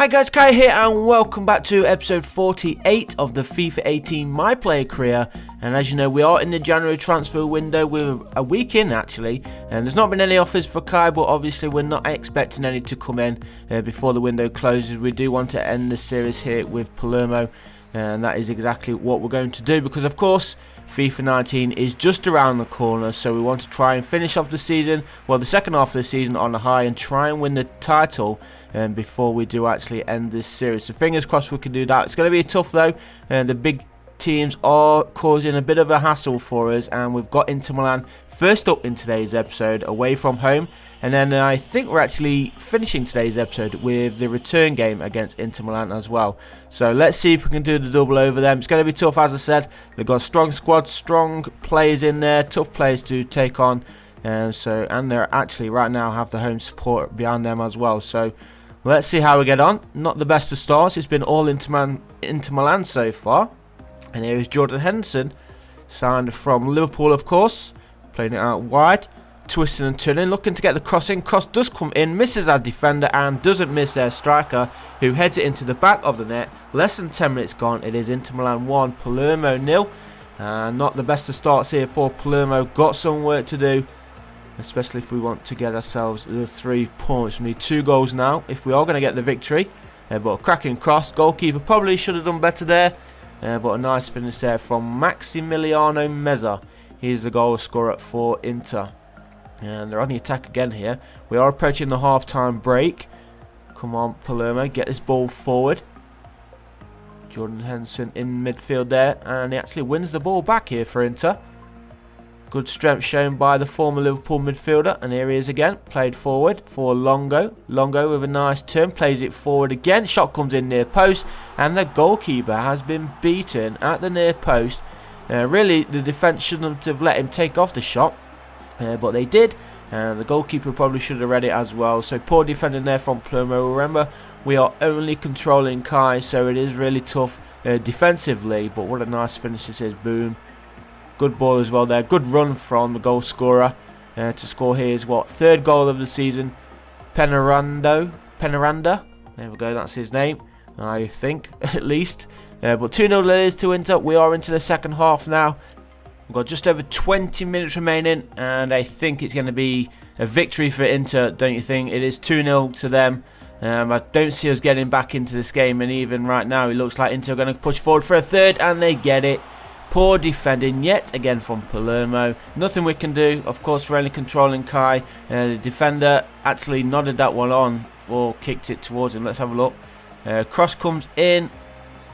Hi guys, Kai here and welcome back to episode 48 of the FIFA 18 My Player career. And as you know, we are in the January transfer window. We're a week in actually, and there's not been any offers for Kai, but obviously we're not expecting any to come in before the window closes. We do want to end the series here with Palermo, and that is exactly what we're going to do, because of course FIFA 19 is just around the corner, so we want to try and finish off the season, well, the second half of the season on a high and try and win the title before we do actually end this series. So fingers crossed we can do that. It's going to be tough though, and the big teams are causing a bit of a hassle for us, and we've got Inter Milan first up in today's episode away from home, and then I think we're actually finishing today's episode with the return game against Inter Milan as well. So let's see if we can do the double over them. It's going to be tough, as I said. They've got a strong squad, strong players in there, tough players to take on, and they're actually right now have the home support behind them as well. So let's see how we get on. Not the best of starts. It's been all Inter Milan so far. And here is Jordan Henderson, signed from Liverpool, of course, playing it out wide, twisting and turning, looking to get the cross in. Cross does come in, misses our defender and doesn't miss their striker, who heads it into the back of the net. Less than 10 minutes gone. It is Inter Milan 1, Palermo 0. Not the best of starts here for Palermo. Got some work to do, especially if we want to get ourselves the 3 points. We need 2 goals now if we are going to get the victory. But a cracking cross. Goalkeeper probably should have done better there. But a nice finish there from Maximiliano Meza. He's the goal scorer for Inter. And they're on the attack again here. We are approaching the half-time break. Come on, Palermo, get this ball forward. Jordan Henderson in midfield there, and he actually wins the ball back here for Inter. Good strength shown by the former Liverpool midfielder, and here he is again, played forward for Longo. Longo with a nice turn, plays it forward again, shot comes in near post, and the goalkeeper has been beaten at the near post. Really, the defence shouldn't have let him take off the shot, but they did, and the goalkeeper probably should have read it as well. So poor defending there from Palermo. Remember, we are only controlling Kai, so it is really tough defensively, but what a nice finish this is, boom. Good ball as well there. Good run from the goal scorer to score his, third goal of the season. Penaranda. There we go, that's his name, I think, at least. But 2-0 it is to Inter. We are into the second half now. We've got just over 20 minutes remaining, and I think it's going to be a victory for Inter, don't you think? It is 2-0 to them. I don't see us getting back into this game, and even right now it looks like Inter are going to push forward for a third, and they get it. Poor defending yet again from Palermo. Nothing we can do. Of course, we're only controlling Kai. The defender actually nodded that one on, or kicked it towards him. Let's have a look. Cross comes in,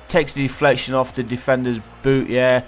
takes the deflection off the defender's boot, yeah.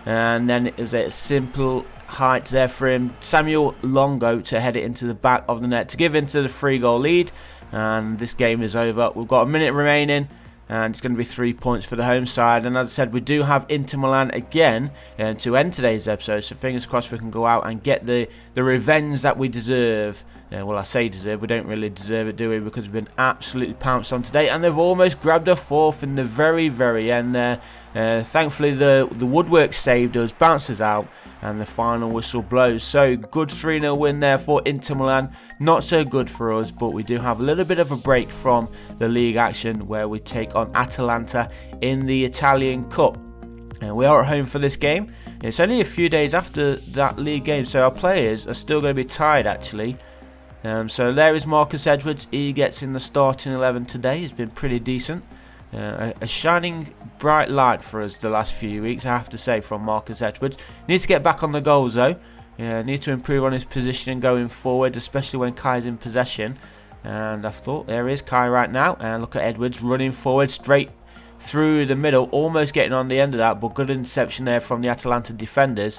And then it was a simple height there for him, Samuel Longo, to head it into the back of the net to give Inter the 3-goal lead. And this game is over. We've got a minute remaining, and it's going to be 3 points for the home side. And as I said, we do have Inter Milan again to end today's episode, so fingers crossed we can go out and get the revenge that we deserve. Well, I say deserve, we don't really deserve it, do we, because we've been absolutely pounced on today, and they've almost grabbed a fourth in the very, very end there. Thankfully the woodwork saved us, bounces out, and the final whistle blows. So good 3-0 win there for Inter Milan. Not so good for us, but we do have a little bit of a break from the league action where we take on Atalanta in the Italian Cup. And we are at home for this game. It's only a few days after that league game, so our players are still going to be tired actually. So there is Marcus Edwards. He gets in the starting 11 today. He's been pretty decent. A shining bright light for us the last few weeks, I have to say, from Marcus Edwards. Needs to get back on the goals though. Needs to improve on his positioning going forward, especially when Kai's in possession. And I thought, there is Kai right now. And look at Edwards running forward straight through the middle, almost getting on the end of that, but good interception there from the Atalanta defenders.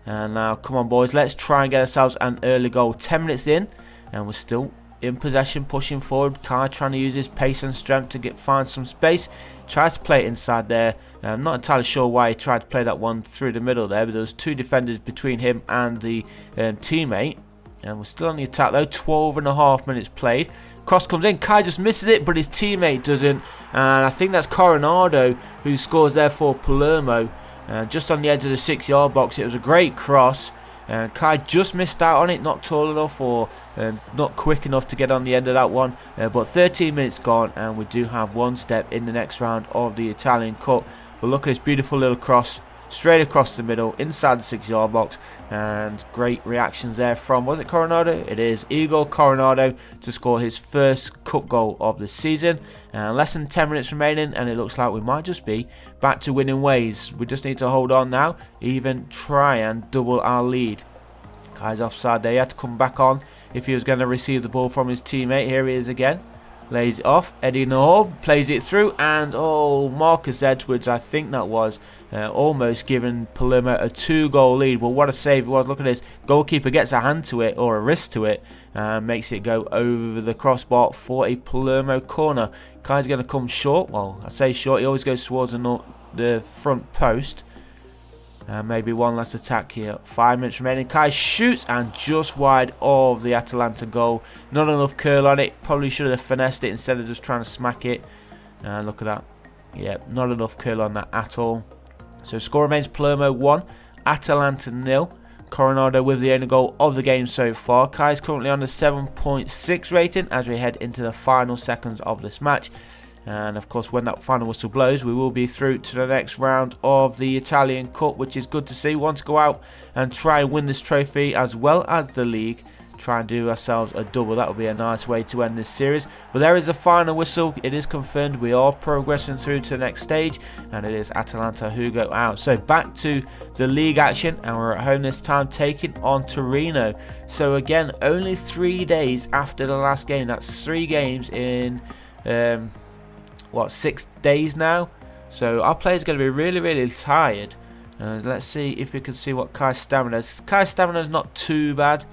And now, come on boys, let's try and get ourselves an early goal. 10 minutes in, and we're still in possession, pushing forward. Kai trying to use his pace and strength to find some space. Tries to play it inside there. I'm not entirely sure why he tried to play that one through the middle there, but there was 2 defenders between him and the teammate. And we're still on the attack though. 12.5 minutes played. Cross comes in. Kai just misses it, but his teammate doesn't. And I think that's Coronado who scores there for Palermo. Just on the edge of the 6-yard box. It was a great cross. And Kai just missed out on it, not tall enough or not quick enough to get on the end of that one. But 13 minutes gone, and we do have one step in the next round of the Italian Cup. But look at this beautiful little cross, straight across the middle, inside the 6-yard box. And great reactions there from, was it Coronado? It is Igor Coronado to score his first cup goal of the season. Less than 10 minutes remaining, and it looks like we might just be back to winning ways. We just need to hold on now, even try and double our lead. Kai's offside there, he had to come back on if he was going to receive the ball from his teammate. Here he is again. Lays it off, Eddie Nahor plays it through, and Marcus Edwards, I think that was, almost giving Palermo a 2-goal lead. Well, what a save it was. Look at this, goalkeeper gets a hand to it, or a wrist to it, and makes it go over the crossbar for a Palermo corner. Kai's going to come short. Well, I say short, he always goes towards the front post. Maybe one last attack here. 5 minutes remaining. Kai shoots, and just wide of the Atalanta goal. Not enough curl on it. Probably should have finessed it instead of just trying to smack it. Look at that. Yeah, not enough curl on that at all. So score remains Palermo 1, Atalanta 0. Coronado with the only goal of the game so far. Kai is currently on a 7.6 rating as we head into the final seconds of this match. And of course, when that final whistle blows, we will be through to the next round of the Italian Cup, which is good to see. We want to go out and try and win this trophy as well as the league. Try and do ourselves a double. That would be a nice way to end this series. But there is the final whistle. It is confirmed we are progressing through to the next stage, and it is Atalanta who go out. So back to the league action, and we're at home this time, taking on Torino. So again, only 3 days after the last game. That's 3 games in 6 days now. So our players going to be really tired. Let's see if we can see what Kai's stamina is. Kai's stamina is not too bad.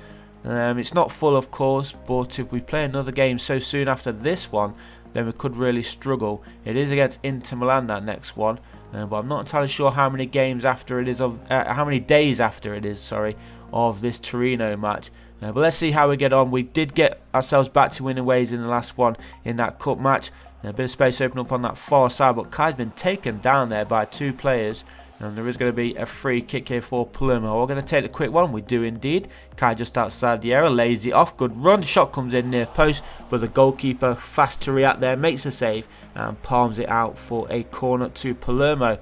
It's not full, of course, but if we play another game so soon after this one, then we could really struggle. It is against Inter Milan, that next one, but I'm not entirely sure how many games after it is how many days after it is, sorry, of this Torino match. But let's see how we get on. We did get ourselves back to winning ways in the last one in that cup match. A bit of space open up on that far side, but Kai's been taken down there by 2 players. And there is going to be a free kick here for Palermo. We're going to take the quick one. We do indeed. Kai just outside the area. Lays it off. Good run. Shot comes in near post. But the goalkeeper, fast to react there, makes a save. And palms it out for a corner to Palermo.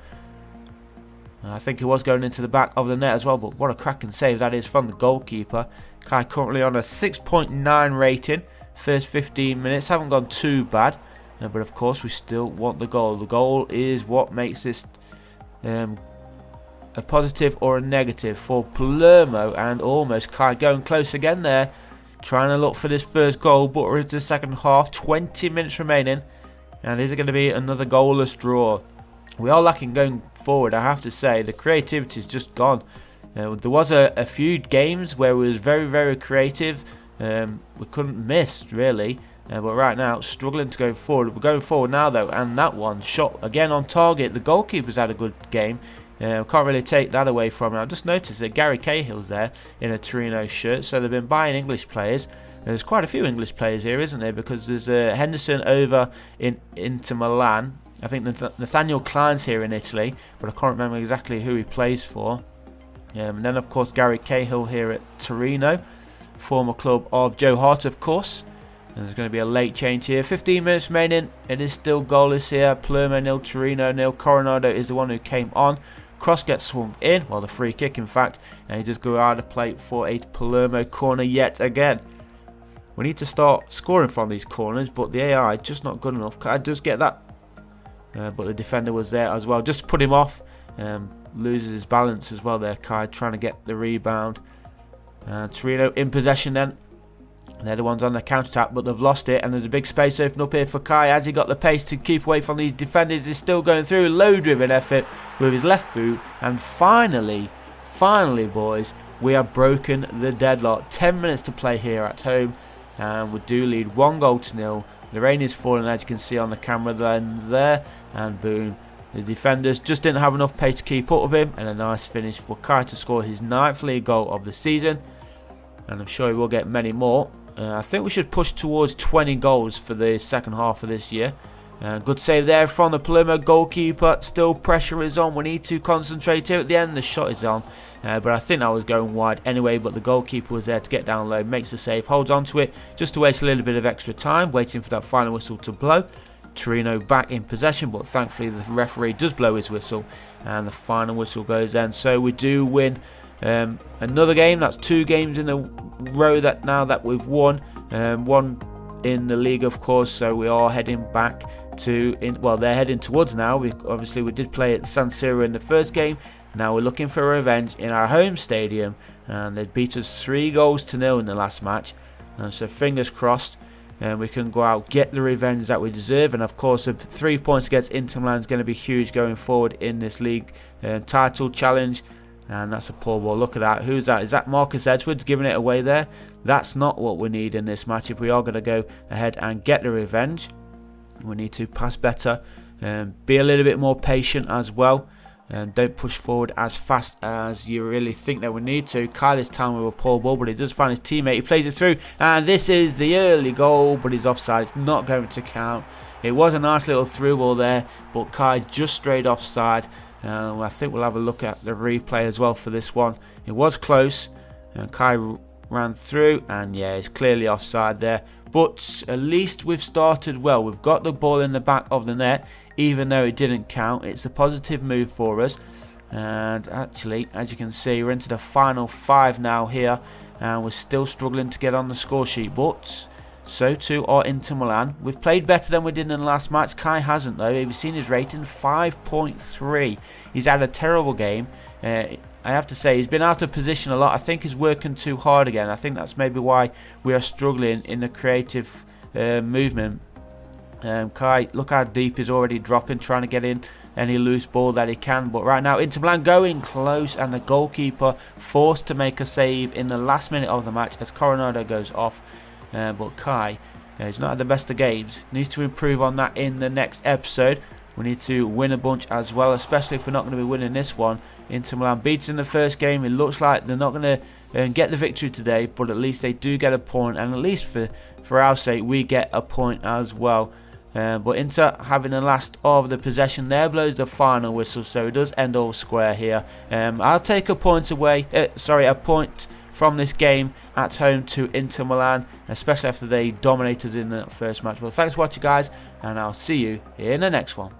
I think it was going into the back of the net as well. But what a cracking save that is from the goalkeeper. Kai currently on a 6.9 rating. First 15 minutes. Haven't gone too bad. But of course we still want the goal. The goal is what makes this a positive or a negative for Palermo. And almost Kai going close again there, trying to look for this first goal, but we're into the second half. 20 minutes remaining, and is it going to be another goalless draw? We are lacking going forward, I have to say. The creativity is just gone. There was a few games where we was very creative. We couldn't miss really, but right now struggling to go forward. We're going forward now though, and that one shot again on target. The goalkeeper's had a good game. Can't really take that away from him. I just noticed that Gary Cahill's there in a Torino shirt, so they've been buying English players. There's quite a few English players here, isn't there? Because there's Henderson over in Inter Milan. I think Nathaniel Klein's here in Italy, but I can't remember exactly who he plays for. And then of course Gary Cahill here at Torino, former club of Joe Hart, of course. And there's going to be a late change here. 15 minutes remaining. It is still goalless here. Palermo 0, Torino 0. Coronado is the one who came on. Cross gets swung in, well, the free kick in fact, and he just go out of play for a Palermo corner yet again. We need to start scoring from these corners, but the AI just not good enough. I just get that, but the defender was there as well, just put him off. Loses his balance as well there, Kai, trying to get the rebound. Torino in possession then. They're the ones on the counter-attack, but they've lost it, and there's a big space open up here for Kai. Has he got the pace to keep away from these defenders? He's still going through, low-driven effort with his left boot, and finally boys, we have broken the deadlock. 10 minutes to play here at home, and we do lead 1-0. The rain is falling, as you can see on the camera lens there, and boom. The defenders just didn't have enough pace to keep up with him, and a nice finish for Kai to score his 9th league goal of the season, and I'm sure he will get many more. I think we should push towards 20 goals for the second half of this year. Good save there from the Palermo goalkeeper. Still pressure is on. We need to concentrate here at the end. The shot is on. But I think that was going wide anyway. But the goalkeeper was there to get down low. Makes the save. Holds on to it. Just to waste a little bit of extra time. Waiting for that final whistle to blow. Torino back in possession. But thankfully the referee does blow his whistle. And the final whistle goes then. So we do win another game. That's 2 games in a row that now that we've won. One in the league, of course. So we are heading back to well, they're heading towards now. We did play at San Siro in the first game. Now we're looking for revenge in our home stadium, and they beat us 3-0 in the last match. So fingers crossed, we can go out, get the revenge that we deserve. And of course, the 3 points against Inter Milan is going to be huge going forward in this league title challenge. And that's a poor ball. Look at that. Who's that? Is that Marcus Edwards giving it away there? That's not what we need in this match. If we are going to go ahead and get the revenge, we need to pass better, be a little bit more patient as well, and don't push forward as fast as you really think that we need to. Kai this time with a poor ball, but he does find his teammate. He plays it through, and this is the early goal, but he's offside. It's not going to count. It was a nice little through ball there, but Kai just straight offside. I think we'll have a look at the replay as well for this one. It was close, and Kai ran through, and yeah, it's clearly offside there. But at least we've started well. We've got the ball in the back of the net, even though it didn't count. It's a positive move for us. And actually, as you can see, we're into the final 5 now here, and we're still struggling to get on the score sheet. But so too are Inter Milan. We've played better than we did in the last match. Kai hasn't though. Have you seen his rating? 5.3. He's had a terrible game. I have to say, he's been out of position a lot. I think he's working too hard again. I think that's maybe why we are struggling in the creative movement. Kai, look how deep he's already dropping, trying to get in any loose ball that he can. But right now, Inter Milan going close, and the goalkeeper forced to make a save in the last minute of the match as Coronado goes off. But Kai, he's not had the best of games. Needs to improve on that in the next episode. We need to win a bunch as well, especially if we're not going to be winning this one. Inter Milan beats in the first game. It looks like they're not going to get the victory today, but at least they do get a point, and at least for our sake, we get a point as well. But Inter having the last of the possession there blows the final whistle, so it does end all square here. I'll take a point away. A point from this game at home to Inter Milan, especially after they dominated us in the first match. Well, thanks for watching, guys, and I'll see you in the next one.